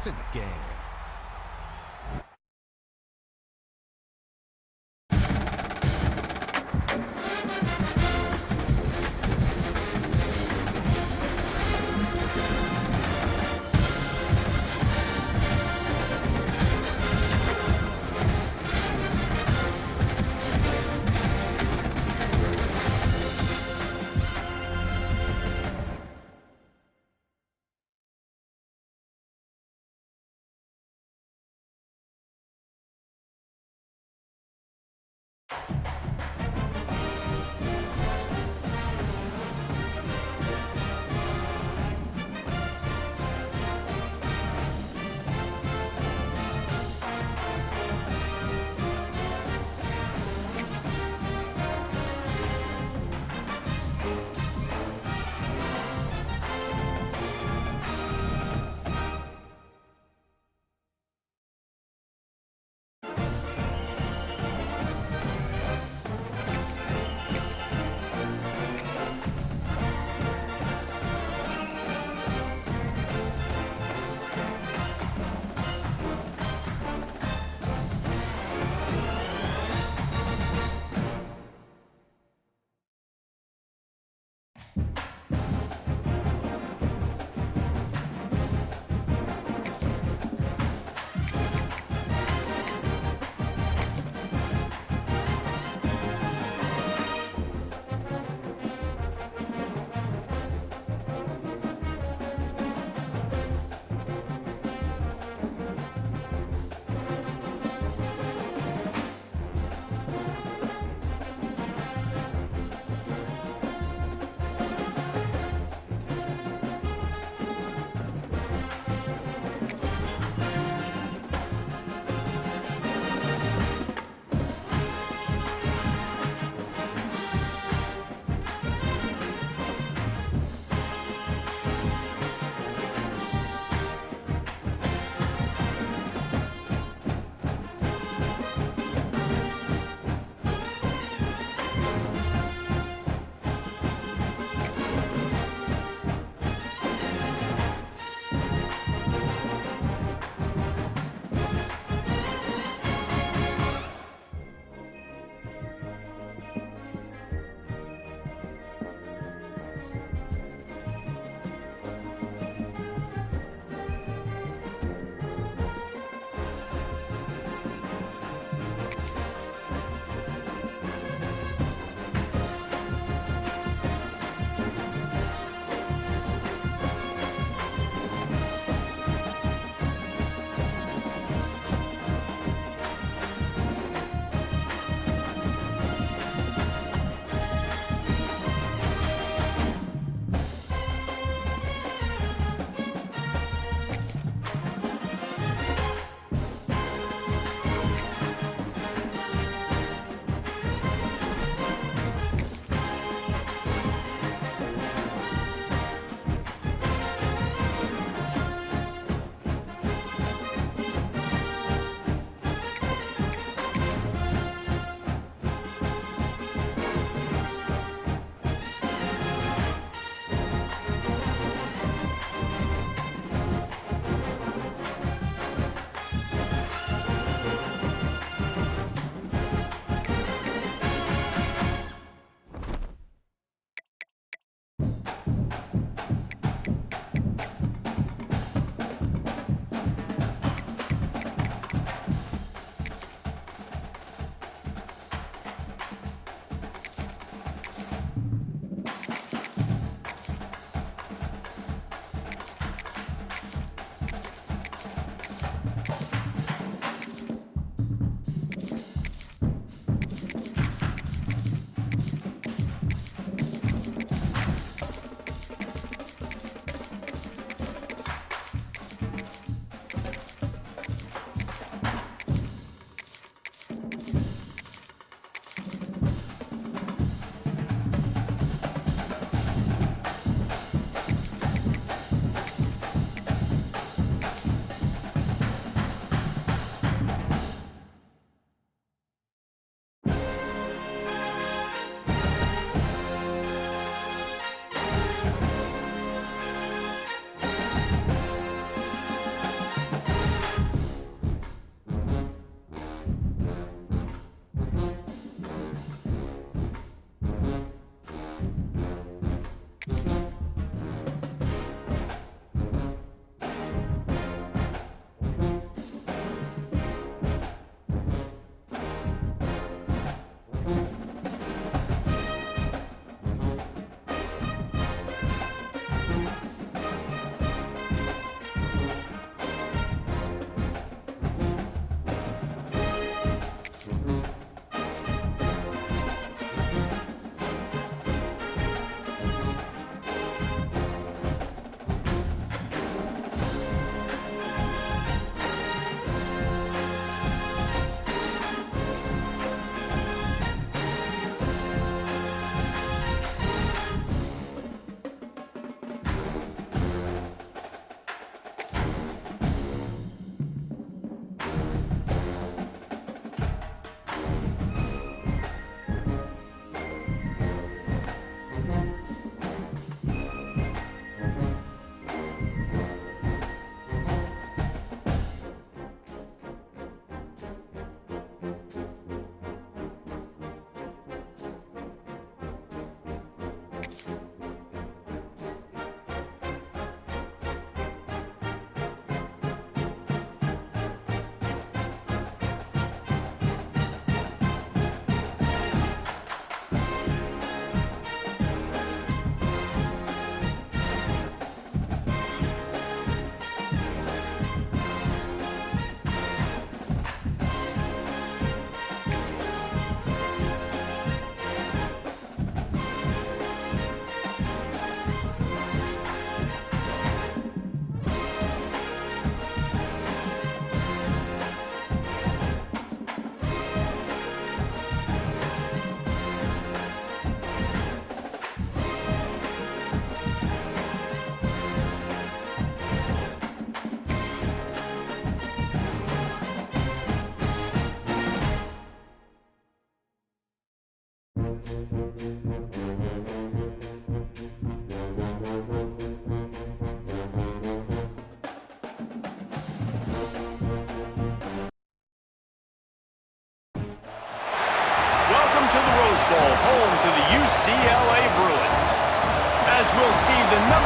It's in the game.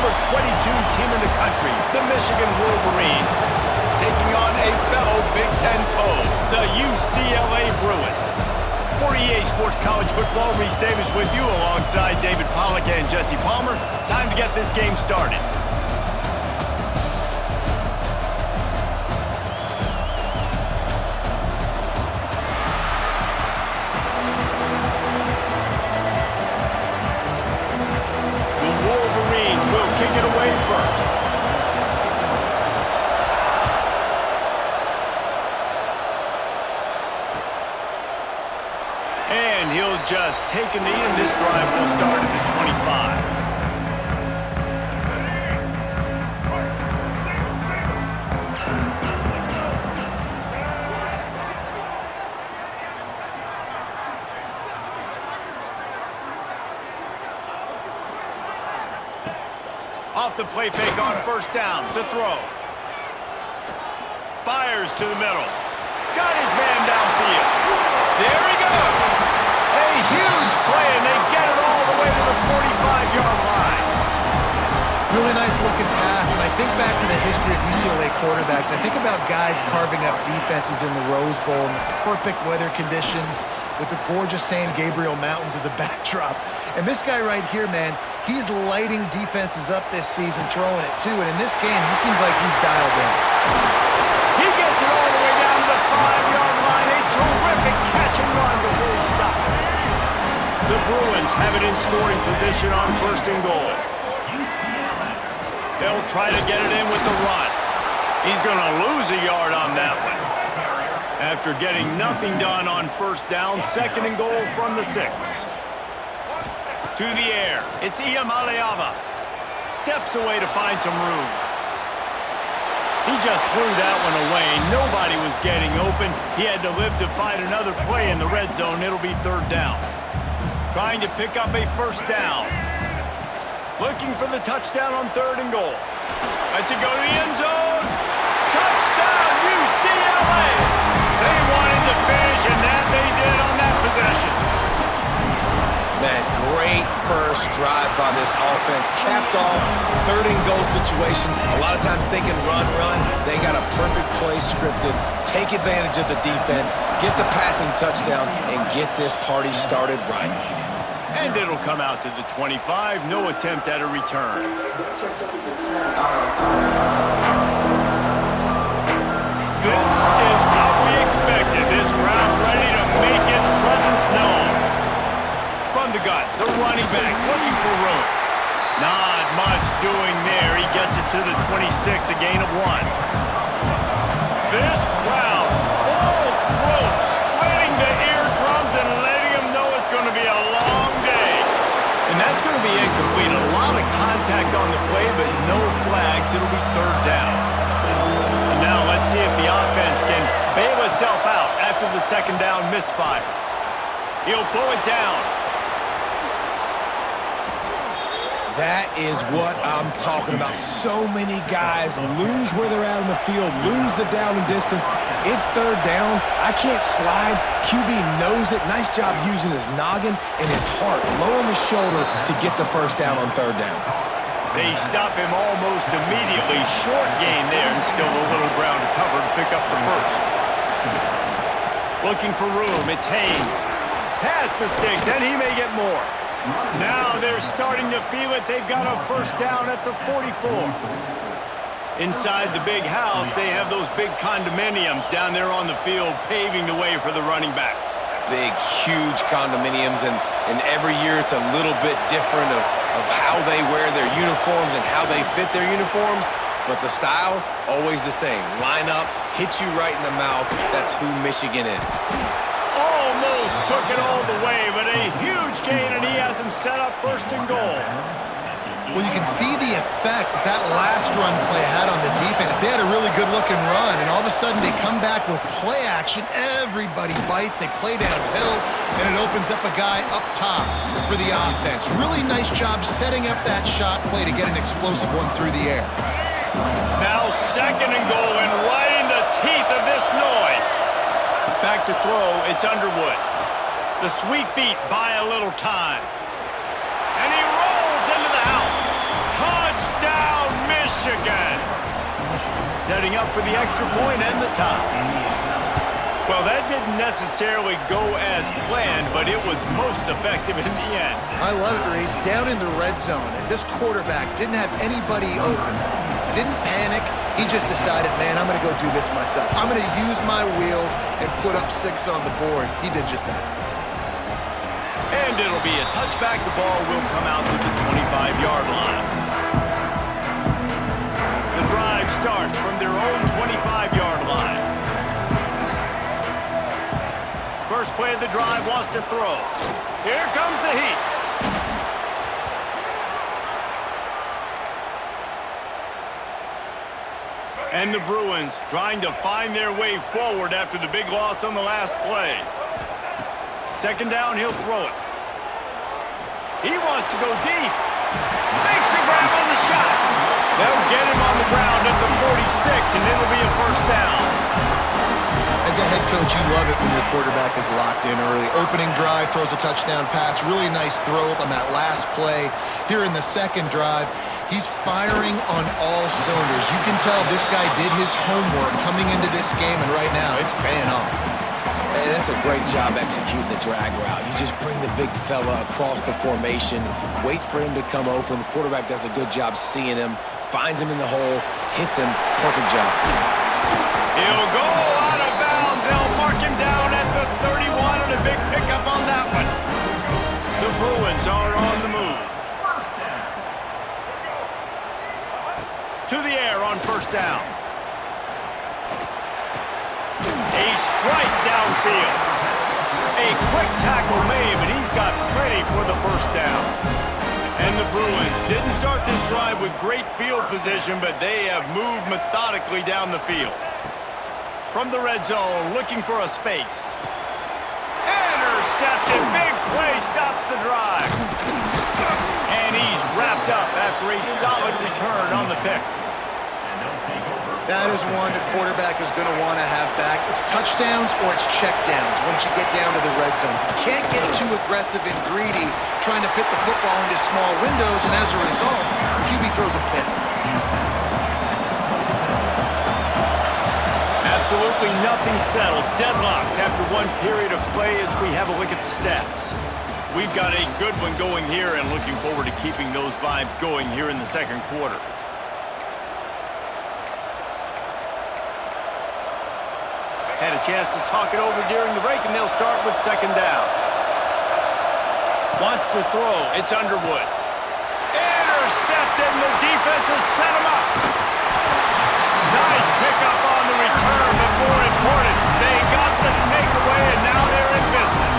number 22 team in the country, the Michigan Wolverines, taking on a fellow Big Ten foe, the UCLA Bruins. For EA Sports College Football, Reese Davis with you alongside David Pollack and Jesse Palmer. Time to get this game started. The Wolverines will kick it away first. And he'll just take a knee, and this drive will start at the 25. Off the play fake on first down to throw. Fires to the middle. Got his man downfield. There he goes. A huge play, and they get it all the way to the 45-yard line. Really nice looking pass. When I think back to the history of UCLA quarterbacks, I think about guys carving up defenses in the Rose Bowl in the perfect weather conditions with the gorgeous San Gabriel Mountains as a backdrop. And this guy right here, man, he's lighting defenses up this season, throwing it too. And in this game, he seems like he's dialed in. He gets it all the way down to the 5-yard line. A terrific catch and run before he stopped. The Bruins have it in scoring position on first and goal. They'll try to get it in with the run. He's going to lose a yard on that one. After getting nothing done on first down, second and goal from the 6. To the air, it's Iamaleava. Steps away to find some room. He just threw that one away. Nobody was getting open. He had to live to fight another play in the red zone. It'll be third down. Trying to pick up a first down. Looking for the touchdown on third and goal. Lets it go to the end zone. Touchdown, UCLA! They wanted to finish, and that they did on that possession. Man, great first drive by this offense. Capped off, third and goal situation. A lot of times thinking run. They got a perfect play scripted. Take advantage of the defense, get the passing touchdown, and get this party started right. And it'll come out to the 25. No attempt at a return. This is what we expected. This crowd ready to make its presence known. From the gun, the running back looking for room. Not much doing there. He gets it to the 26, a gain of 1. This crowd, full throat, splitting the eardrums and letting them know it's going to be a long day. And that's going to be incomplete. A lot of contact on the play, but no flags. It'll be third down. And now let's see if the offense can bail itself out after the second down misfire. He'll pull it down. That is what I'm talking about. So many guys lose where they're at on the field, lose the down and distance. It's third down. I can't slide. QB knows it. Nice job using his noggin and his heart, lowering the shoulder to get the first down on third down. They stop him almost immediately. Short gain there, and still a little ground to cover to pick up the first. Looking for room. It's Haynes. Pass the sticks, and he may get more. Now they're starting to feel it. They've got a first down at the 44. Inside the big house, they have those big condominiums down there on the field paving the way for the running backs. Big, huge condominiums, and every year it's a little bit different of how they wear their uniforms and how they fit their uniforms, but the style, always the same. Line up, hit you right in the mouth. That's who Michigan is. Almost took it all the way, but a huge gain, and he has him set up first and goal. Well, you can see the effect that last run play had on the defense. They had a really good-looking run, and all of a sudden they come back with play action. Everybody bites. They play downhill, and it opens up a guy up top for the offense. Really nice job setting up that shot play to get an explosive one through the air. Now second and goal, and right in the teeth of this noise. Back to throw, it's Underwood. The sweet feet buy a little time. And he rolls into the house. Touchdown! setting up for the extra point and the tie. Well, that didn't necessarily go as planned, but it was most effective in the end. I love it, Reese. Down in the red zone, and this quarterback didn't have anybody open. Didn't panic. He just decided, man, I'm going to go do this myself. I'm going to use my wheels and put up 6 on the board. He did just that. And it'll be a touchback. The ball will come out to the 25-yard line. The drive starts from their own 25-yard line. First play of the drive wants to throw. Here comes the heat. And the Bruins trying to find their way forward after the big loss on the last play. Second down, he'll throw it. He wants to go deep. Makes a grab on the shot. They'll get him on the ground at the 46, and it'll be a first down. As a head coach, you love it when your quarterback is locked in early. Opening drive, throws a touchdown pass. Really nice throw on that last play. Here in the second drive, he's firing on all cylinders. You can tell this guy did his homework coming into this game, and right now it's paying off. Hey, that's a great job executing the drag route. You just bring the big fella across the formation, wait for him to come open. The quarterback does a good job seeing him, finds him in the hole, hits him. Perfect job. He'll go out of bounds. They'll mark him down at the 31 and a big pickup on that one. The Bruins are on the move. To the air on first down. A strike downfield. A quick tackle made, but he's got plenty for the first down. And the Bruins didn't start this drive with great field position, but they have moved methodically down the field. From the red zone, looking for a space. Intercepted. Big play stops the drive. And he's wrapped up after a solid return on the pick. That is one the quarterback is going to want to have back. It's touchdowns or it's checkdowns once you get down to the red zone. You can't get too aggressive and greedy trying to fit the football into small windows, and as a result, QB throws a pick. Absolutely nothing settled. Deadlocked after one period of play as we have a look at the stats. We've got a good one going here and looking forward to keeping those vibes going here in the second quarter. Had a chance to talk it over during the break, and they'll start with second down. Wants to throw. It's Underwood. Intercepted, and the defense has set him up. Nice pickup on the return, but more important, they got the takeaway, and now they're in business.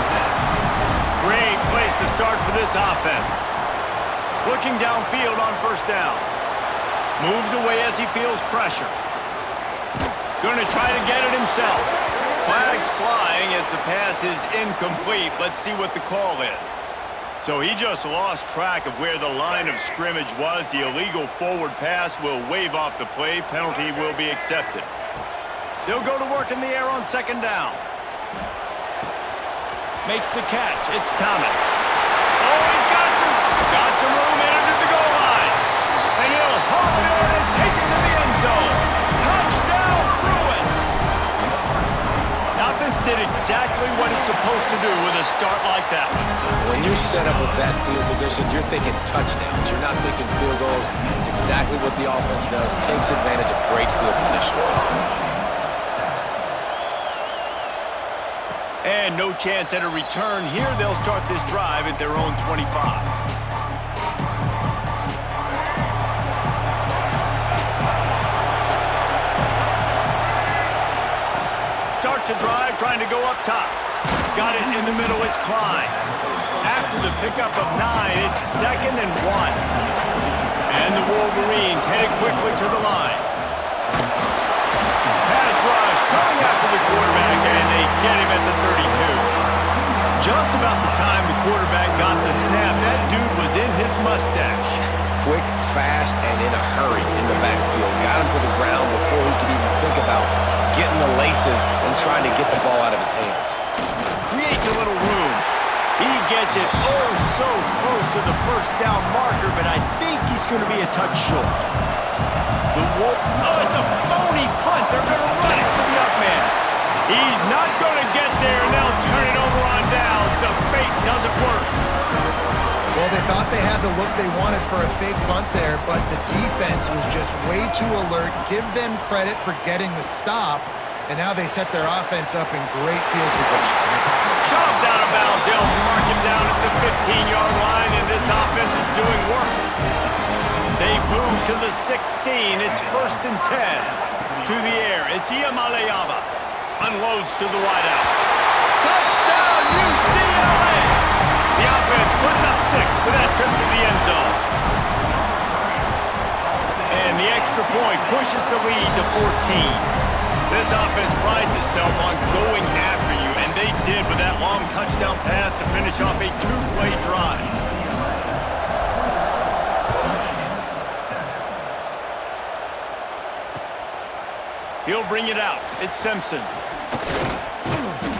Great place to start for this offense. Looking downfield on first down. Moves away as he feels pressure. Going to try to get it himself. Flags flying as the pass is incomplete. Let's see what the call is. So he just lost track of where the line of scrimmage was. The illegal forward pass will wave off the play. Penalty will be accepted. They'll go to work in the air on second down. Makes the catch. It's Thomas. Oh, he's got some room in under the goal line. And he'll haul it in and take it to the end zone. Touchdown, Bruins! The offense did exactly what it's supposed to do with a start like that one. When you're set up with that field position, you're thinking touchdowns. You're not thinking field goals. It's exactly what the offense does. Takes advantage of great field position. And no chance at a return here. They'll start this drive at their own 25. Starts a drive, trying to go up top. Got it in the middle, it's Klein. After the pickup of 9, it's 2nd and 1. And the Wolverines headed quickly to the line. Pass rush, coming after the quarterback, and they get him at the 32. Just about the time the quarterback got the snap, that dude was in his mustache. Quick, fast, and in a hurry in the backfield. Got him to the ground before he could even think about getting the laces and trying to get the ball out of his hands. Creates a little room. He gets it oh so close to the first down marker, but I think he's going to be a touch short. Oh, it's a phony He's not going to get there, and they'll turn it over on downs. The fake doesn't work. Well, they thought they had the look they wanted for a fake punt there, but the defense was just way too alert. Give them credit for getting the stop, and now they set their offense up in great field position. Shoved out of bounds. They'll mark him down at the 15-yard line, and this offense is doing work. They've moved to the 16. It's 1st and 10. To the air. It's Iamaleava. Unloads to the wideout. Touchdown, UCLA! The offense puts up 6 with that trip to the end zone. And the extra point pushes the lead to 14. This offense prides itself on going after you, and they did with that long touchdown pass to finish off a 2-play drive. He'll bring it out. It's Simpson.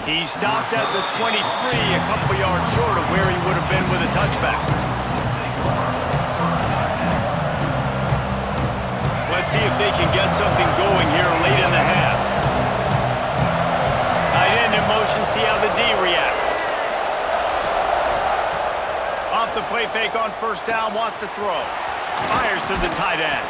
He stopped at the 23, a couple yards short of where he would have been with a touchback. Let's see if they can get something going here late in the half. Tight end in motion, see how the D reacts. Off the play fake on 1st down, wants to throw. Fires to the tight end.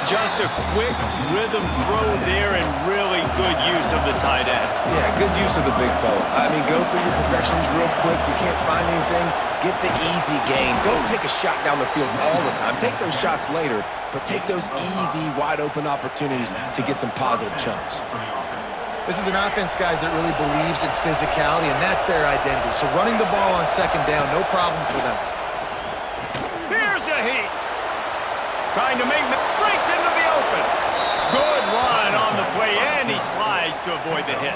Just a quick rhythm throw there and really good use of the tight end. Yeah, good use of the big fella. I mean, go through your progressions real quick. You can't find anything. Get the easy gain. Don't take a shot down the field all the time. Take those shots later, but take those easy, wide-open opportunities to get some positive chunks. This is an offense, guys, that really believes in physicality, and that's their identity. So running the ball on 2nd down, no problem for them. Here's a heat. Trying to make breaks into the open. Good run on the play, and he slides to avoid the hit.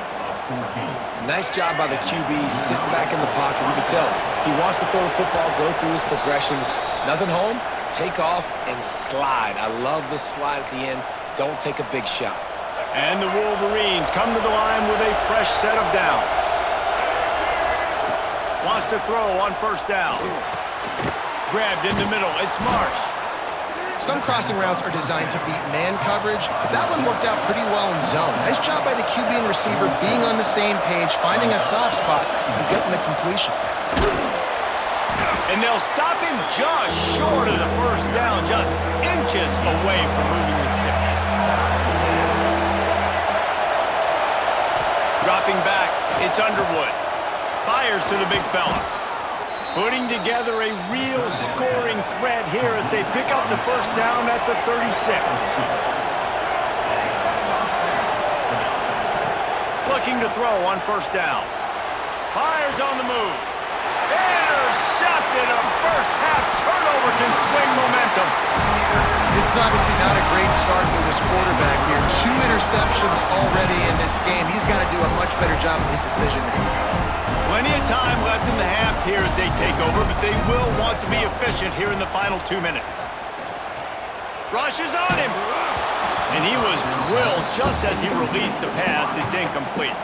Nice job by the QB, sitting back in the pocket. You can tell he wants to throw the football, go through his progressions. Nothing home, take off, and slide. I love the slide at the end. Don't take a big shot. And the Wolverines come to the line with a fresh set of downs. Wants to throw on 1st down. Grabbed in the middle. It's Marsh. Some crossing routes are designed to beat man coverage, but that one worked out pretty well in zone. Nice job by the QB and receiver being on the same page, finding a soft spot, and getting the completion. And they'll stop him just short of the 1st down, just inches away from moving the sticks. Dropping back, it's Underwood. Fires to the big fella. Putting together a real scoring threat here as they pick up the 1st down at the 36. Looking to throw on 1st down. Fires on the move. Intercepted. A first-half turnover can swing momentum. This is obviously not a great start for this quarterback here. 2 interceptions already in this game. He's got to do a much better job with his decision-making. Plenty of time left in the half here as they take over, but they will want to be efficient here in the final 2 minutes. Rushes on him. And he was drilled just as he released the pass. It's incomplete.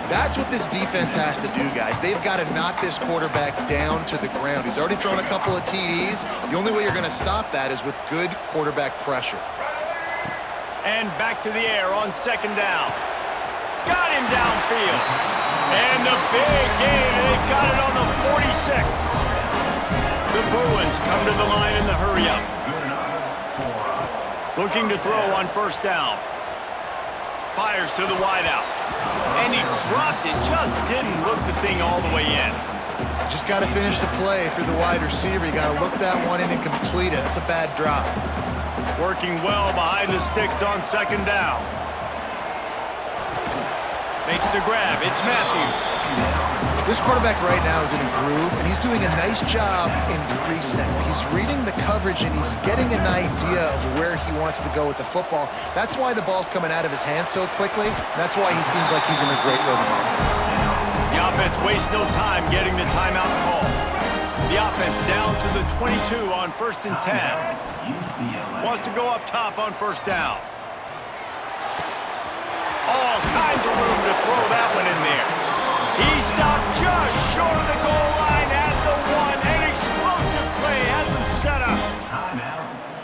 That's what this defense has to do, guys. They've got to knock this quarterback down to the ground. He's already thrown a couple of TDs. The only way you're going to stop that is with good quarterback pressure. And back to the air on 2nd down. Got him downfield. And the big gain, they've got it on the 46. The Bruins come to the line in the hurry-up. Looking to throw on 1st down. Fires to the wideout. And he dropped it, just didn't look the thing all the way in. Just got to finish the play for the wide receiver. You got to look that one in and complete it. It's a bad drop. Working well behind the sticks on 2nd down. Makes the grab. It's Matthews. This quarterback right now is in a groove, and he's doing a nice job in pre-snap. He's reading the coverage, and he's getting an idea of where he wants to go with the football. That's why the ball's coming out of his hands so quickly. That's why he seems like he's in a great rhythm. The offense wastes no time getting the timeout call. The offense down to the 22 on 1st and 10. Wants to go up top on 1st down. All kinds of room to throw that one in there. He stopped just short of the goal line at the 1. An explosive play has him set up.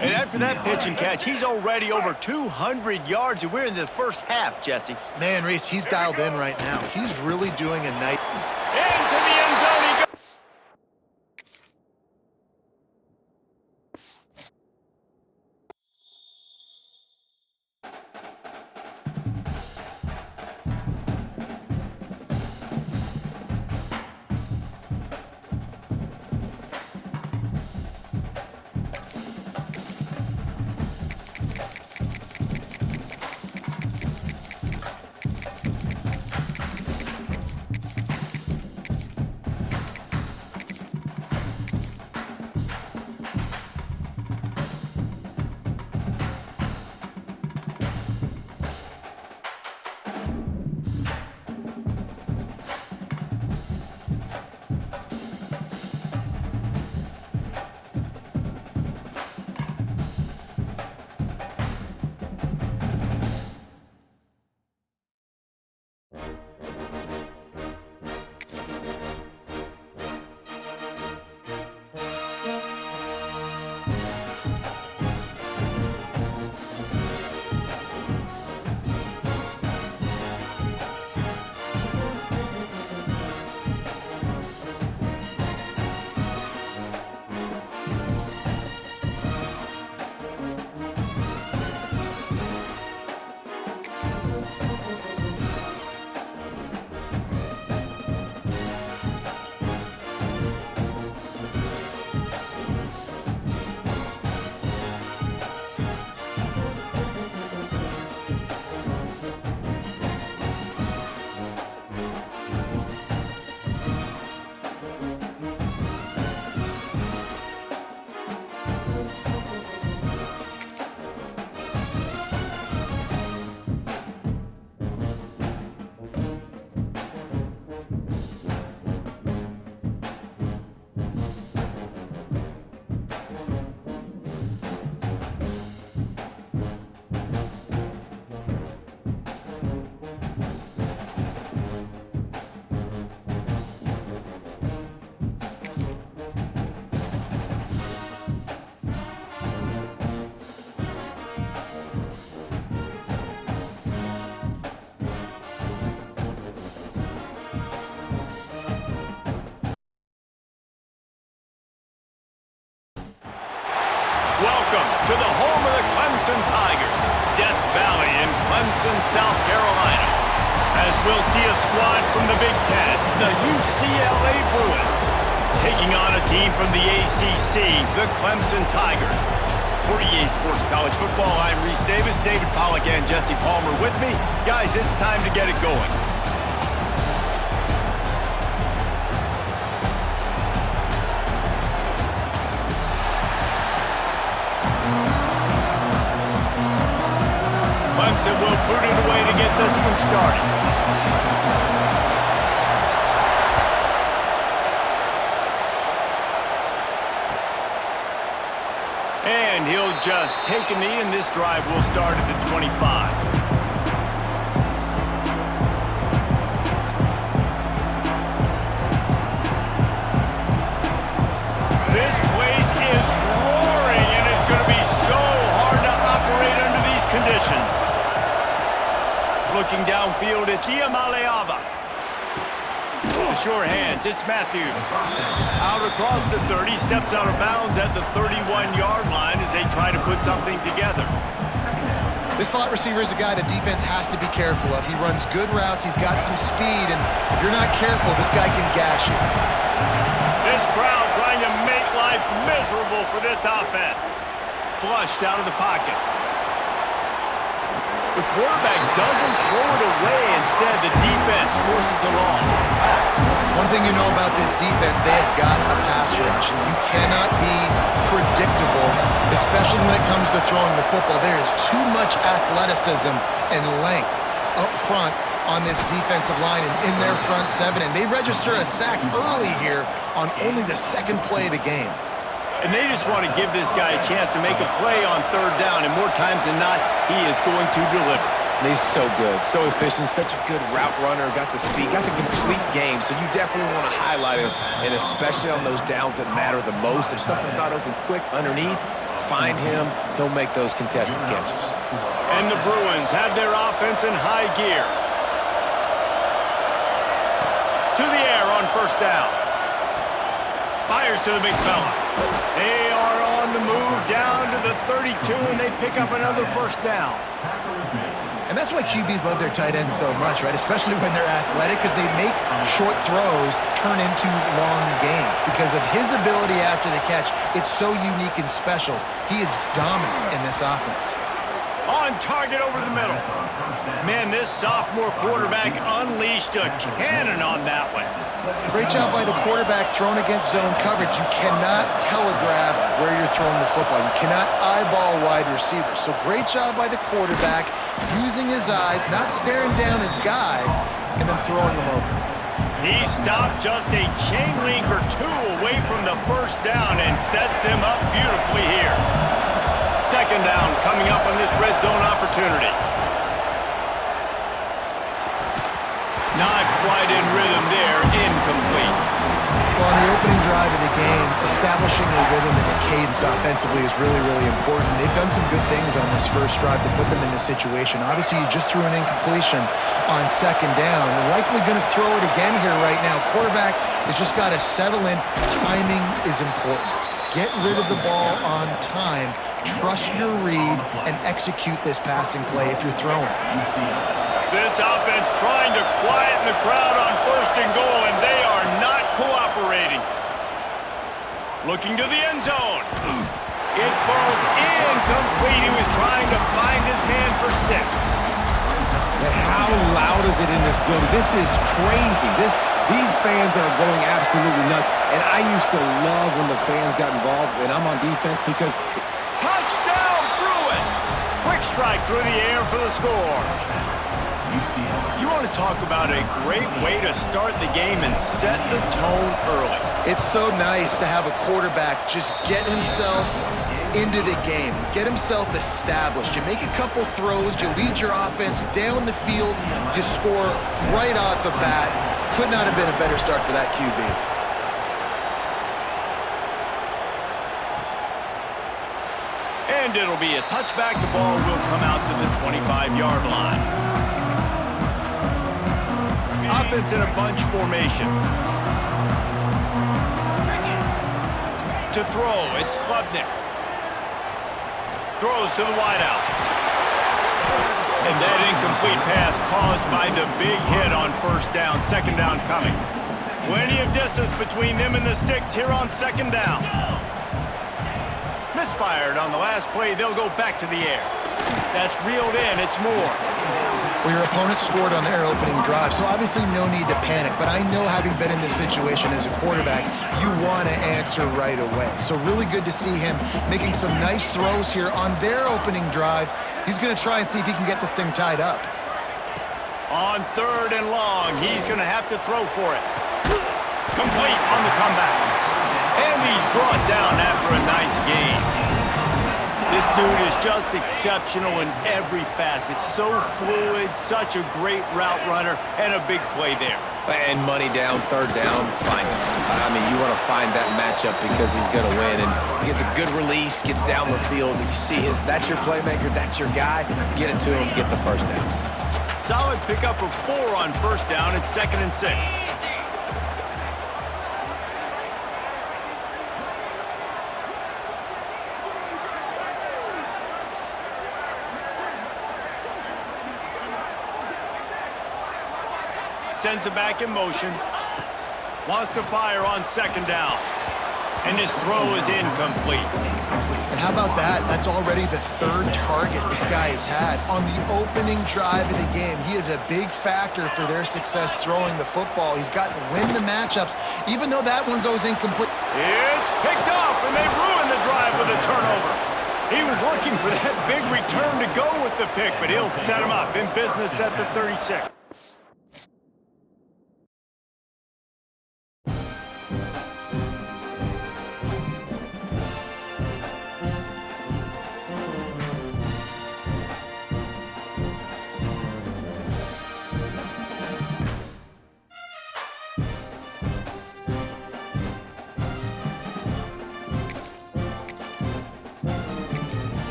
And after after that pitch and catch, he's already over 200 yards, and we're in the first half, Jesse. Man, Reese, he's dialed in right now. He's really doing a nice... Into the end zone he goes. Welcome to the home of the Clemson Tigers, Death Valley in Clemson, South Carolina. As we'll see a squad from the Big Ten, the UCLA Bruins, taking on a team from the ACC, the Clemson Tigers. For EA Sports College Football, I'm Reese Davis, David Pollack and Jesse Palmer with me. Guys, it's time to get it going. Clemson will boot it away to get this one started. And he'll just take a knee, and this drive will start at the 25. This place is roaring, and it's going to be so hard to operate under these conditions. Looking downfield, it's Iamaleava. The sure hands, it's Matthews. Out across the 30, steps out of bounds at the 31-yard line as they try to put something together. This slot receiver is a guy the defense has to be careful of. He runs good routes, he's got some speed, and if you're not careful, this guy can gash you. This crowd trying to make life miserable for this offense. Flushed out of the pocket. The quarterback doesn't throw it away. Instead, the defense forces a loss. One thing you know about this defense, they have got a pass rush, and you cannot be predictable, especially when it comes to throwing the football. There is too much athleticism and length up front on this defensive line and in their front seven, and they register a sack early here on only the second play of the game. And they just want to give this guy a chance to make a play on third down, and more times than not, he is going to deliver. He's so good, so efficient, such a good route runner, got the speed, got the complete game, so you definitely want to highlight him, and especially on those downs that matter the most. If something's not open quick underneath, find him, he'll make those contested catches. And the Bruins have their offense in high gear. To the air on first down. Fires to the big fella. They are on the move down to the 32, and they pick up another first down. And that's why QBs love their tight ends so much, right? Especially when they're athletic, because they make short throws turn into long gains. Because of his ability after the catch, it's so unique and special. He is dominant in this offense. On target over the middle. Man, this sophomore quarterback unleashed a cannon on that one. Great job by the quarterback thrown against zone coverage. You cannot telegraph where you're throwing the football. You cannot eyeball wide receivers. So great job by the quarterback using his eyes, not staring down his guy, and then throwing him open. He stopped just a chain link or two away from the first down and sets them up beautifully here. Second down coming up on this red zone opportunity. Not quite in rhythm there, incomplete. Well, on the opening drive of the game, establishing a rhythm and a cadence offensively is really, really important. They've done some good things on this first drive to put them in this situation. Obviously, you just threw an incompletion on second down. They're likely going to throw it again here right now. Quarterback has just got to settle in. Timing is important. Get rid of the ball on time. Trust your read and execute this passing play if you're throwing. This offense trying to quieten the crowd on first and goal, and they are not cooperating. Looking to the end zone. It falls incomplete. He was trying to find his man for 6. But how loud is it in this building? This is crazy. These fans are going absolutely nuts. And I used to love when the fans got involved, and I'm on defense because... Touchdown, Bruins! Quick strike through the air for the score. You want to talk about a great way to start the game and set the tone early. It's so nice to have a quarterback just get himself into the game, get himself established. You make a couple throws, you lead your offense down the field, you score right off the bat. Could not have been a better start for that QB. And it'll be a touchback. The ball will come out to the 25-yard line. Offense in a bunch formation. To throw, it's Klubnik. Throws to the wideout. And that incomplete pass caused by the big hit on first down. Second down coming. Plenty of distance between them and the sticks here on second down. Misfired on the last play. They'll go back to the air. That's reeled in. It's Moore. Well, your opponent scored on their opening drive, so obviously no need to panic. But I know, having been in this situation as a quarterback, you want to answer right away. So really good to see him making some nice throws here on their opening drive. He's going to try and see if he can get this thing tied up. On third and long, he's going to have to throw for it. Complete on the comeback. And he's brought down after a nice gain. This dude is just exceptional in every facet. So fluid, such a great route runner, and a big play there. And money down, third down, find him. I mean, you want to find that matchup because he's going to win. And he gets a good release, gets down the field. You see that's your playmaker, that's your guy. Get it to him, get the first down. Solid pickup of 4 on first down. It's 2nd and 6. Sends it back in motion. Wants to fire on second down. And his throw is incomplete. And how about that? That's already the 3rd target this guy has had on the opening drive of the game. He is a big factor for their success throwing the football. He's got to win the matchups, even though that one goes incomplete. It's picked off, and they ruin the drive with a turnover. He was looking for that big return to go with the pick, but he'll set him up in business at the 36.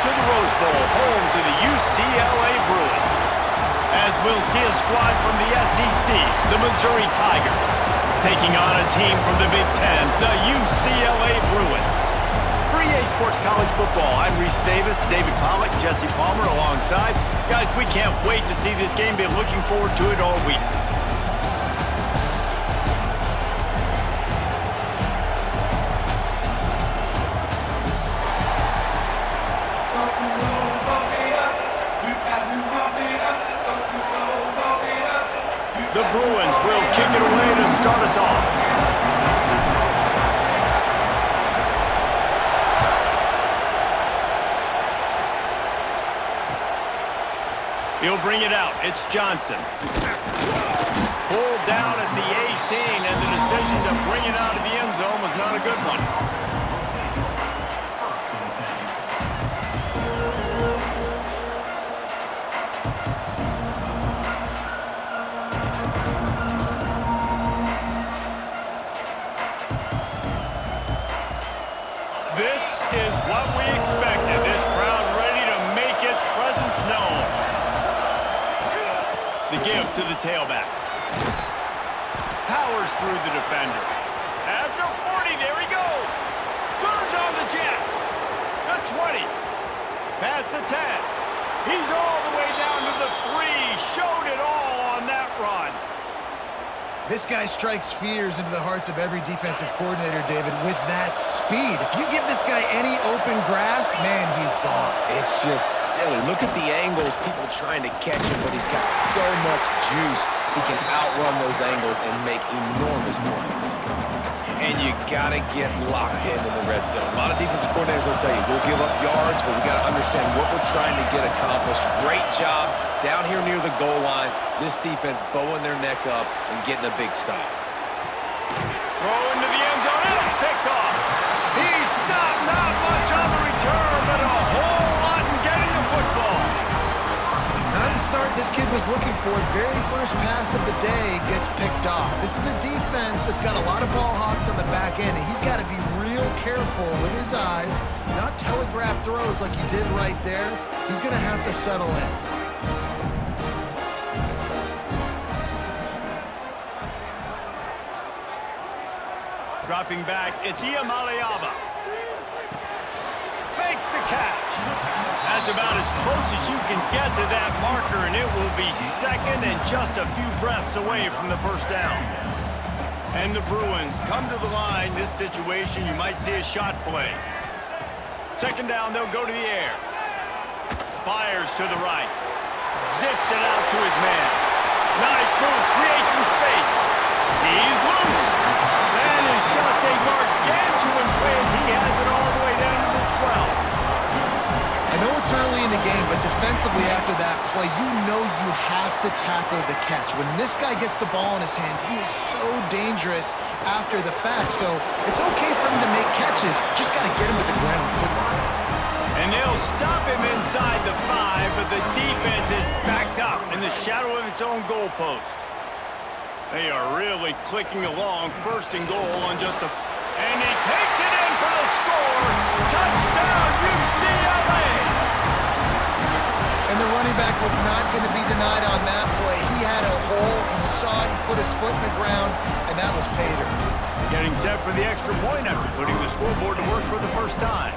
to the Rose Bowl, home to the UCLA Bruins. As we'll see a squad from the SEC, the Missouri Tigers, taking on a team from the Big Ten, the UCLA Bruins. For EA Sports College Football, I'm Reese Davis, David Pollack, Jesse Palmer alongside. Guys, we can't wait to see this game. Been looking forward to it all week. The Bruins will kick it away to start us off. He'll bring it out. It's Johnson. Pulled down at the 18, and the decision to bring it out of the end zone was not a good one. This is what we expected. This crowd ready to make its presence known. The give to the tailback. Powers through the defender. At the 40, there he goes. Turns on the Jets. The 20. Past the 10. He's all the way down to the 3. Showed it all on that run. This guy strikes fears into the hearts of every defensive coordinator, David, with that speed. If you give this guy any open grass, man, he's gone. It's just silly. Look at the angles, people trying to catch him, but he's got so much juice. He can outrun those angles and make enormous plays. And you gotta get locked in the red zone. A lot of defensive coordinators will tell you, we'll give up yards, but we gotta understand what we're trying to get accomplished. Great job down here near the goal line. This defense bowing their neck up and getting a big stop. Throw into the end zone, and it's picked off. He stopped not much on the return, but a whole lot in getting the football. Not the start this kid was looking for. Very first pass of the day gets picked off. This is a defense that's got a lot of ball hawks on the back end, and he's got to be real careful with his eyes, not telegraph throws like he did right there. He's going to have to settle in. Dropping back, it's Iamaleava. Makes the catch. That's about as close as you can get to that marker, and it will be second and just a few breaths away from the first down. And the Bruins come to the line. This situation, you might see a shot play. Second down, they'll go to the air. Fires to the right. Zips it out to his man. Nice move, creates some space. He's loose. That is just a gargantuan play as he has it all the way down to the 12. I know it's early in the game, but defensively after that play, you know you have to tackle the catch. When this guy gets the ball in his hands, he is so dangerous after the fact. So it's okay for him to make catches. Just got to get him to the ground quickly. And they'll stop him inside the 5, but the defense is backed up in the shadow of its own goalpost. They are really clicking along, first and goal on just a... And he takes it in for the score! Touchdown, UCLA! And the running back was not going to be denied on that play. He had a hole, he saw it, he put his foot in the ground, and that was Pater. Getting set for the extra point after putting the scoreboard to work for the first time.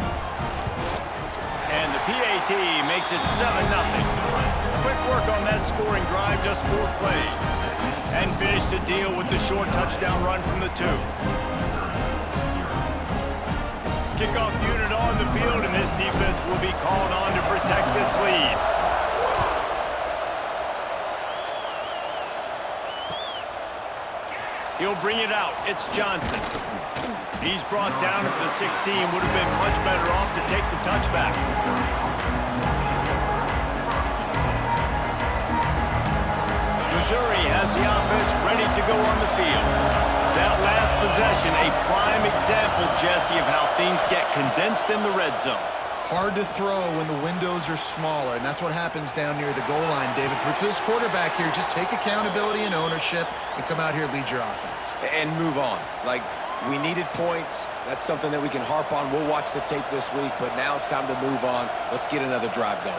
And the PAT makes it 7-0. Quick work on that scoring drive, just 4 plays. And finish the deal with the short touchdown run from the 2. Kickoff unit on the field, and this defense will be called on to protect this lead. He'll bring it out. It's Johnson. He's brought down at the 16. Would have been much better off to take the touchback. Missouri has the offense ready to go on the field. That last possession, a prime example, Jesse, of how things get condensed in the red zone. Hard to throw when the windows are smaller, and that's what happens down near the goal line, David. But for this quarterback here, just take accountability and ownership and come out here and lead your offense. And move on. Like, We needed points. That's something that we can harp on. We'll watch the tape this week, but now it's time to move on. Let's get another drive going.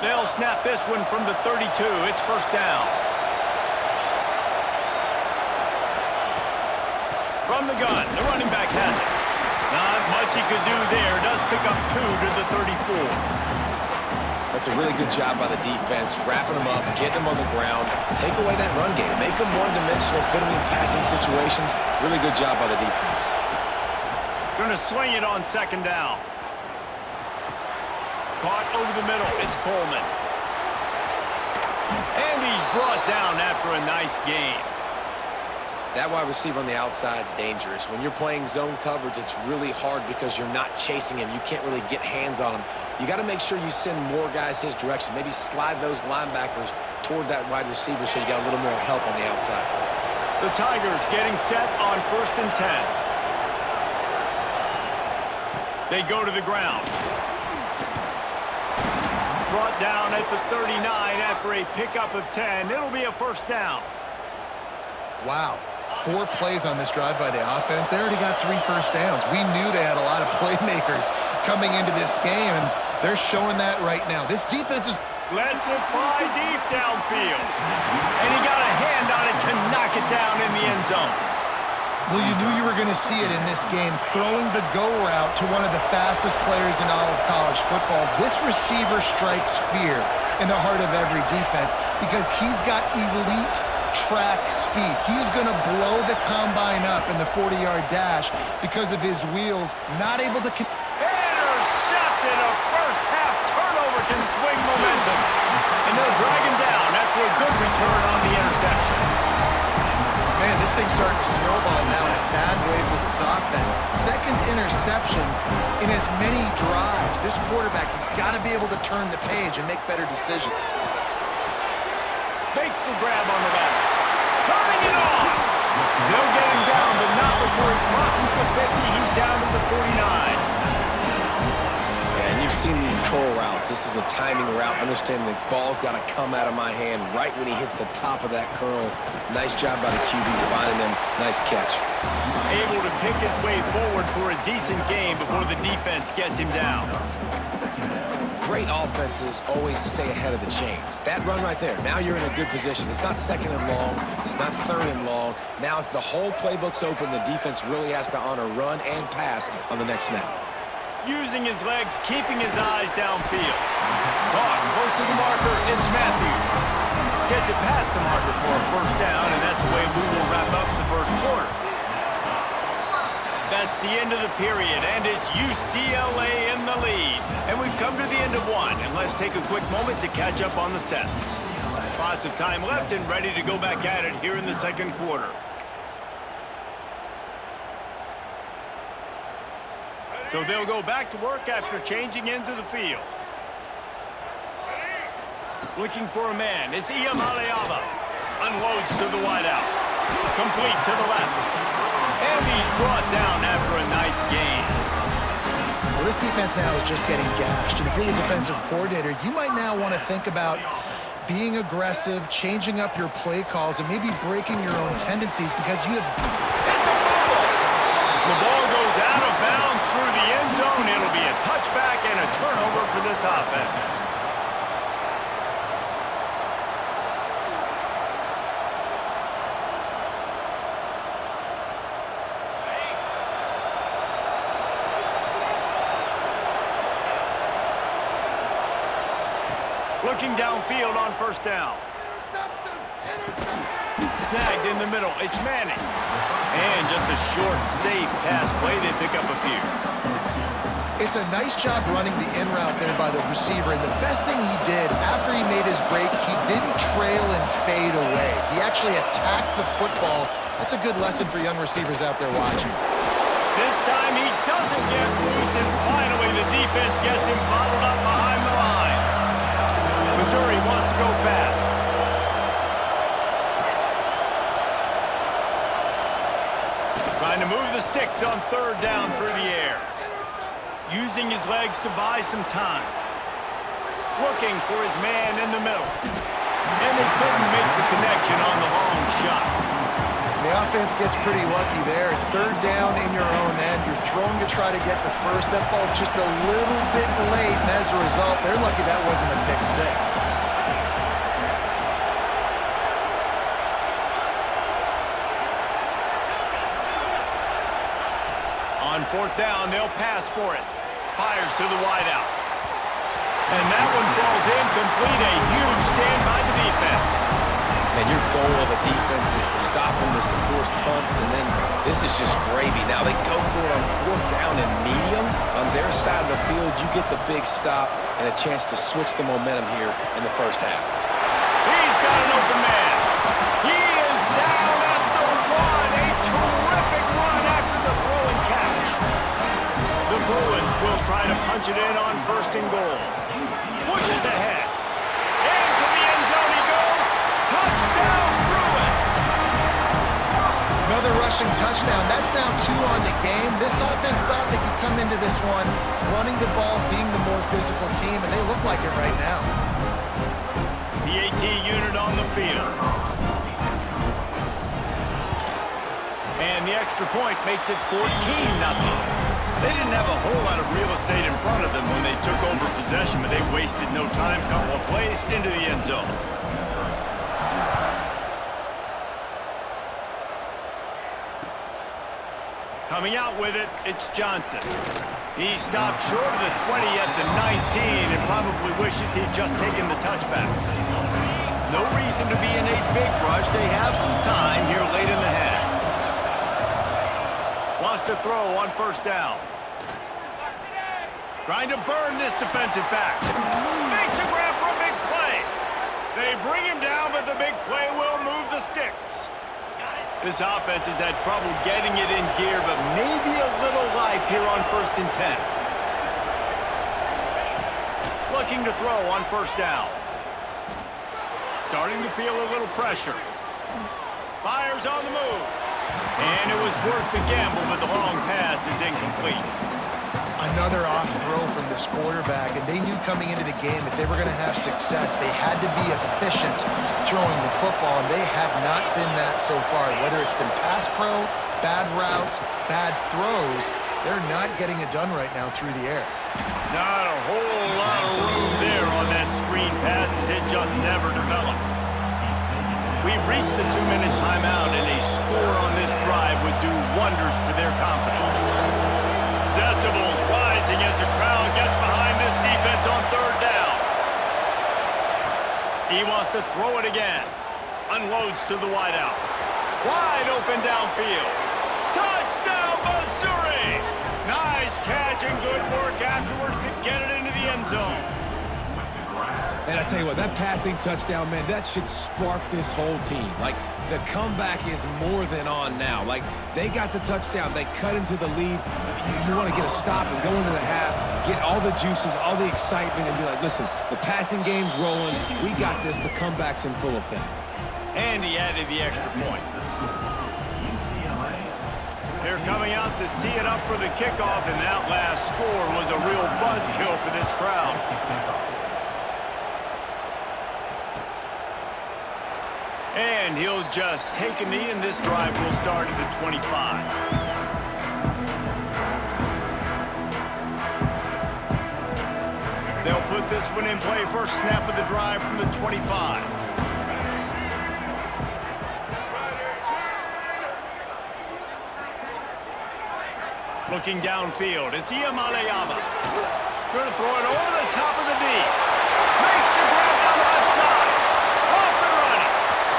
They'll snap this one from the 32. It's first down. From the gun, the running back has it. Not much he could do there. Does pick up 2 to the 34. That's a really good job by the defense, wrapping them up, getting them on the ground, take away that run game, make them one-dimensional, put them in passing situations. Really good job by the defense. Going to swing it on second down. Caught over the middle. It's Coleman. And he's brought down after a nice gain. That wide receiver on the outside is dangerous. When you're playing zone coverage, it's really hard because you're not chasing him. You can't really get hands on him. You got to make sure you send more guys his direction. Maybe slide those linebackers toward that wide receiver so you got a little more help on the outside. The Tigers getting set on 1st and 10. They go to the ground. Brought down at the 39 after a pickup of 10. It'll be a first down. Wow. 4 plays on this drive by the offense. They already got 3 first downs. We knew they had a lot of playmakers coming into this game, and they're showing that right now. This defense is... Lets it fly deep downfield. And he got a hand on it to knock it down in the end zone. Well, you knew you were going to see it in this game, throwing the go route to one of the fastest players in all of college football. This receiver strikes fear in the heart of every defense because he's got elite track speed. He's going to blow the combine up in the 40-yard dash because of his wheels, not able to... Intercepted. A first-half turnover can swing momentum. And they'll drag him down after a good return on the interception. Man, this thing's starting to snowball now in a bad way for this offense. Second interception in as many drives. This quarterback has got to be able to turn the page and make better decisions. Makes the grab on the back. Turning it on! They'll get him down, but not before he crosses the 50. He's down to the 49. And you've seen these curl routes. This is a timing route. Understanding the ball's got to come out of my hand right when he hits the top of that curl. Nice job by the QB finding him. Nice catch. Able to pick his way forward for a decent game before the defense gets him down. Great offenses always stay ahead of the chains. That run right there, now you're in a good position. It's not second and long. It's not third and long. Now it's the whole playbook's open. The defense really has to honor run and pass on the next snap. Using his legs, keeping his eyes downfield. Caught close to the marker, it's Matthews. Gets it past the marker for a first down, and that's the way we will wrap up the first quarter. That's the end of the period, and it's UCLA in the lead. And we've come to the end of one, and let's take a quick moment to catch up on the stats. Lots of time left and ready to go back at it here in the second quarter. So they'll go back to work after changing into the field. Looking for a man, it's Iam Aleava. Unloads to the wideout. Complete to the left. And he's brought down after a nice gain. Well, this defense now is just getting gashed. And if you're the defensive coordinator, you might now want to think about being aggressive, changing up your play calls, and maybe breaking your own tendencies because you have... It's a fumble! The ball goes out of bounds through the end zone. It'll be a touchback and a turnover for this offense. Looking downfield on first down. Snagged in the middle. It's Manning. And just a short, safe pass play. They pick up a few. It's a nice job running the in route there by the receiver. And the best thing he did after he made his break, he didn't trail and fade away. He actually attacked the football. That's a good lesson for young receivers out there watching. This time he doesn't get loose, and finally the defense gets him bottled up behind the line. Missouri wants to go fast. Trying to move the sticks on third down through the air. Using his legs to buy some time. Looking for his man in the middle. And they couldn't make the connection on the long shot. The offense gets pretty lucky there. Third down in your own end. You're throwing to try to get the first. That ball just a little bit late, and as a result, they're lucky that wasn't a pick six. On fourth down, they'll pass for it. Fires to the wideout. And that one falls incomplete. A huge stand by the defense. And your goal of a defense is to stop them, is to force punts, and then this is just gravy. Now they go for it on fourth down and medium. On their side of the field, you get the big stop and a chance to switch the momentum here in the first half. He's got an open man. He is down at the one. A terrific run after the throw and catch. The Bruins will try to punch it in on first and goal. Pushes ahead. Into the end zone he goes. Touchdown, Bruins! Another rushing touchdown. That's now 2 on the game. This offense thought they could come into this one running the ball, being the more physical team, and they look like it right now. The AT unit on the field. And the extra point makes it 14-0. They didn't have a whole lot of real estate in front of them when they took over possession, but they wasted no time. Couple of plays into the end zone. Coming out with it, it's Johnson. He stopped short of the 20 at the 19 and probably wishes he'd just taken the touchback. No reason to be in a big rush. They have some time here late in the half. Wants to throw on first down. Trying to burn this defensive back. Makes a grab for a big play. They bring him down, but the big play will move the sticks. This offense has had trouble getting it in gear, but maybe a little life here on 1st and 10. Looking to throw on first down. Starting to feel a little pressure. Fires on the move. And it was worth the gamble, but the long pass is incomplete. Another off throw from this quarterback, and they knew coming into the game if they were going to have success, they had to be efficient throwing the football, and they have not been that so far. Whether it's been pass pro, bad routes, bad throws, they're not getting it done right now through the air. Not a whole lot of room there on that screen pass as it just never developed. We've reached the 2-minute timeout, and a score on this drive would do wonders for their confidence. Decibels rising as the crowd gets behind this defense on third down. He wants to throw it again. Unloads to the wideout. Wide open downfield. Touchdown, Missouri! Nice catch and good work afterwards to get it into the end zone. And I tell you what, that passing touchdown, man, that should spark this whole team. Like, the comeback is more than on now. Like, they got the touchdown. They cut into the lead. You want to get a stop and go into the half, get all the juices, all the excitement, and be like, listen, the passing game's rolling. We got this. The comeback's in full effect. And he added the extra point. They're coming out to tee it up for the kickoff, and that last score was a real buzzkill for this crowd. And he'll just take a knee, and this drive will start at the 25. They'll put this one in play. First snap of the drive from the 25. Looking downfield, it's Iamaleava. Going to throw it over the top of the D. Makes the grab down the left side. Off and running.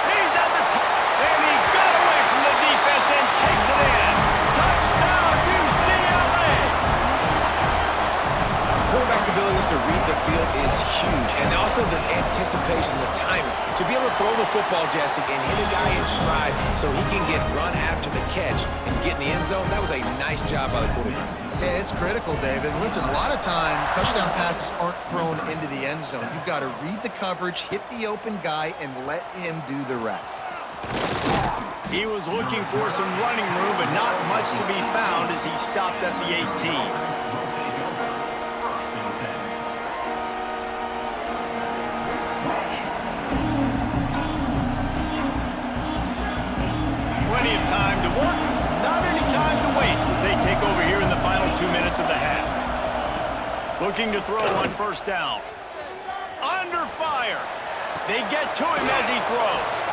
He's at the top. And he got away from the defense and takes it in. Touchdown, UCLA. Quarterback's abilities to read the field is huge. And also the anticipation, the timing. To be able to throw the football, Jesse, and hit a guy in stride so he can get run after the catch and get in the end zone, that was a nice job by the quarterback. Yeah, it's critical, David. Listen, a lot of times touchdown passes aren't thrown into the end zone. You've got to read the coverage, hit the open guy, and let him do the rest. He was looking for some running room, but not much to be found as he stopped at the 18. Plenty of Looking to throw on first down. Under fire. They get to him as he throws.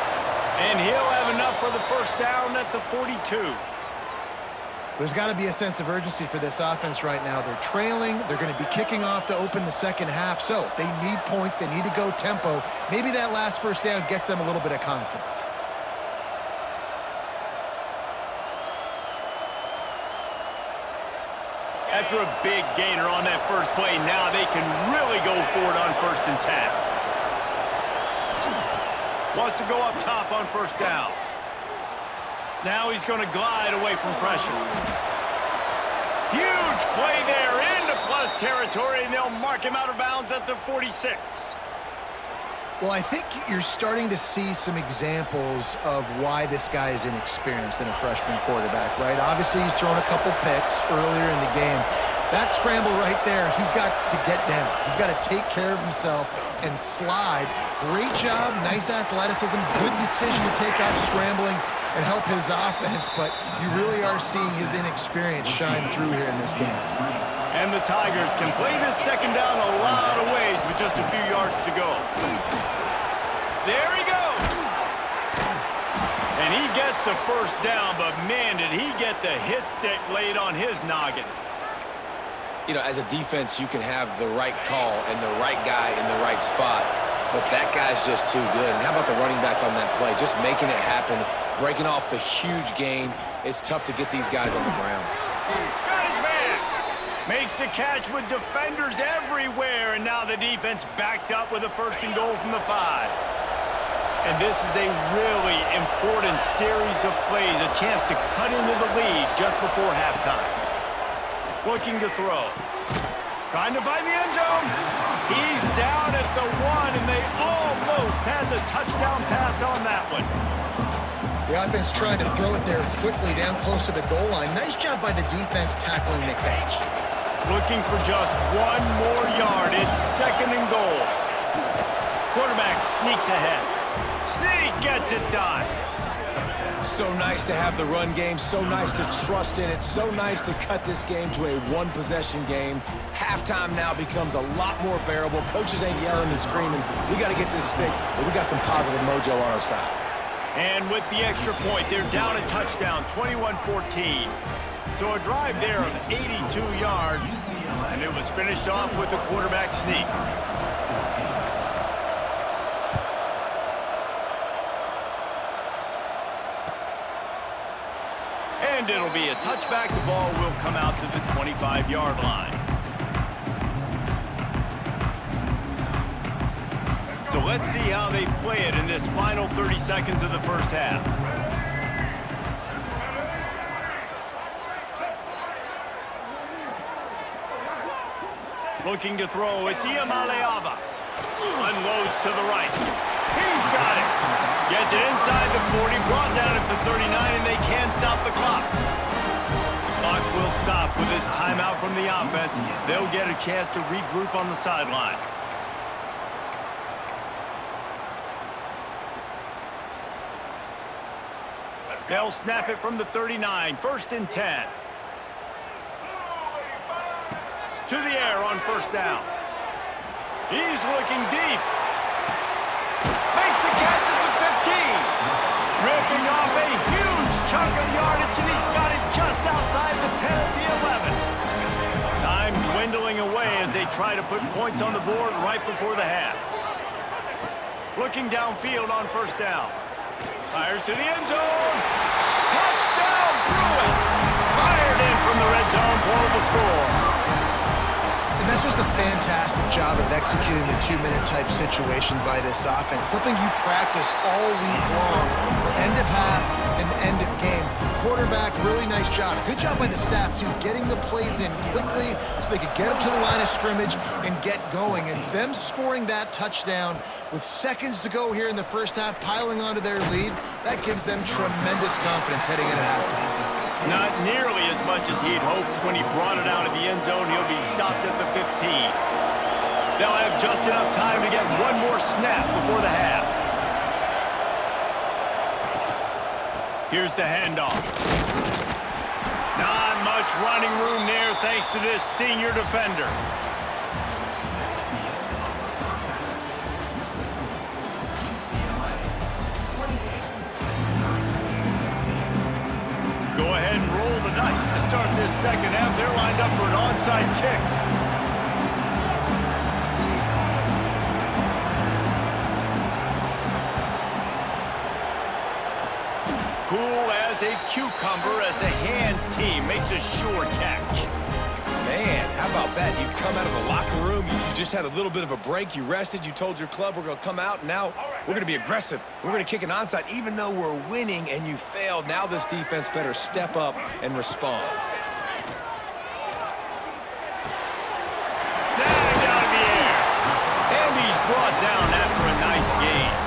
And he'll have enough for the first down at the 42. There's got to be a sense of urgency for this offense right now. They're trailing. They're going to be kicking off to open the second half. So they need points. They need to go tempo. Maybe that last first down gets them a little bit of confidence. After a big gainer on that first play, now they can really go for it on 1st and 10. Wants to go up top on first down. Now he's going to glide away from pressure. Huge play there into plus territory, and they'll mark him out of bounds at the 46. Well, I think you're starting to see some examples of why this guy is inexperienced in a freshman quarterback, right? Obviously, he's thrown a couple picks earlier in the game. That scramble right there, he's got to get down. He's got to take care of himself and slide. Great job, nice athleticism, good decision to take off scrambling and help his offense, but you really are seeing his inexperience shine through here in this game. And the Tigers can play this second down a lot of ways with just a few yards to go. There he goes. And he gets the first down, but man, did he get the hit stick laid on his noggin. You know, as a defense, you can have the right call and the right guy in the right spot, but that guy's just too good. And how about the running back on that play? Just making it happen, breaking off the huge gain. It's tough to get these guys on the ground. Got his man. Makes the catch with defenders everywhere, and now the defense backed up with a 1st and goal from the 5. And this is a really important series of plays, a chance to cut into the lead just before halftime. Looking to throw. Trying to find the end zone. He's down at the 1, and they almost had the touchdown pass on that one. The offense trying to throw it there quickly down close to the goal line. Nice job by the defense tackling the catch. Looking for just 1 more yard. It's 2nd and goal. Quarterback sneaks ahead. Sneak gets it done. So nice to have the run game, so nice to trust in it, so nice to cut this game to a one-possession game. Halftime now becomes a lot more bearable. Coaches ain't yelling and screaming. We got to get this fixed, but we got some positive mojo on our side. And with the extra point, they're down a touchdown, 21-14. So a drive there of 82 yards, and it was finished off with a quarterback sneak. And it'll be a touchback. The ball will come out to the 25-yard line. So let's see how they play it in this final 30 seconds of the first half. Looking to throw, it's Iamaleava. Unloads to the right. He's got it. Gets it inside the 40, brought down at the 39, and they can stop the clock. The clock will stop with this timeout from the offense. They'll get a chance to regroup on the sideline. They'll snap it from the 39, 1st and 10. To the air on first down. He's looking deep. Makes a catch at the 15. Ripping off a huge chunk of yardage, and he's got it just outside the 10 at the 11. Time dwindling away as they try to put points on the board right before the half. Looking downfield on first down. Fires to the end zone. Touchdown, Bruins! Fired in from the red zone for the score. And that's just a fantastic job of executing the 2-minute type situation by this offense. Something you practice all week long for end of half and end of game. Quarterback, really nice job. Good job by the staff, too, getting the plays in quickly so they could get up to the line of scrimmage and get going. And them scoring that touchdown with seconds to go here in the first half, piling onto their lead, that gives them tremendous confidence heading into halftime. Not nearly as much as he'd hoped when he brought it out of the end zone. He'll be stopped at the 15. They'll have just enough time to get one more snap before the half. Here's the handoff. Not much running room there thanks to this senior defender. pace to start this second half. They're lined up for an onside kick. Cool as a cucumber as the hands team makes a sure catch. Man, how about that? You come out of the locker room, you just had a little bit of a break, you rested, you told your club we're going to come out, and now we're going to be aggressive. We're going to kick an onside, even though we're winning and you failed. Now this defense better step up and respond. Snagged out of the air. And he's brought down after a nice gain.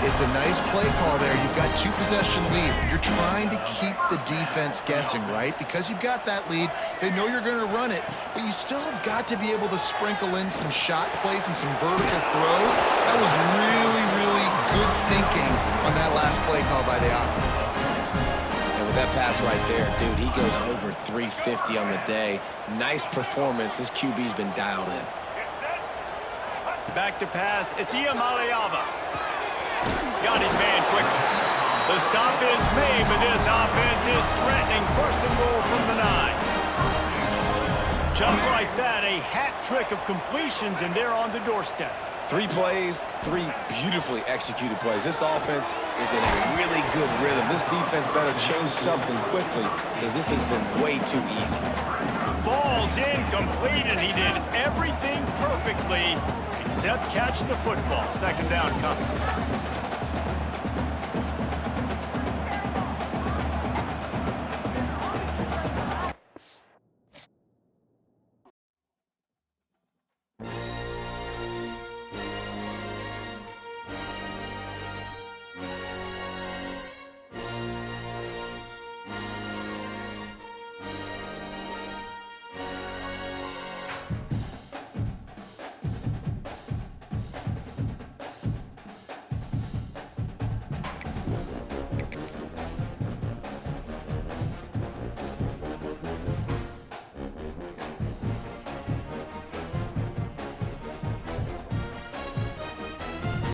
It's a nice play call there. You've got 2-possession lead. You're trying to keep the defense guessing, right? Because you've got that lead, they know you're going to run it, but you still have got to be able to sprinkle in some shot plays and some vertical throws. That was really, really good thinking on that last play call by the offense. And with that pass right there, dude, he goes over 350 on the day. Nice performance. This QB's been dialed in. Back to pass. It's Iamaleava. Got his man quickly. The stop is made, but this offense is threatening. First and goal from the 9. Just like that, a hat trick of completions, and they're on the doorstep. 3 plays, 3 beautifully executed plays. This offense is in a really good rhythm. This defense better change something quickly because this has been way too easy. Falls incomplete, and he did everything perfectly except catch the football. Second down coming.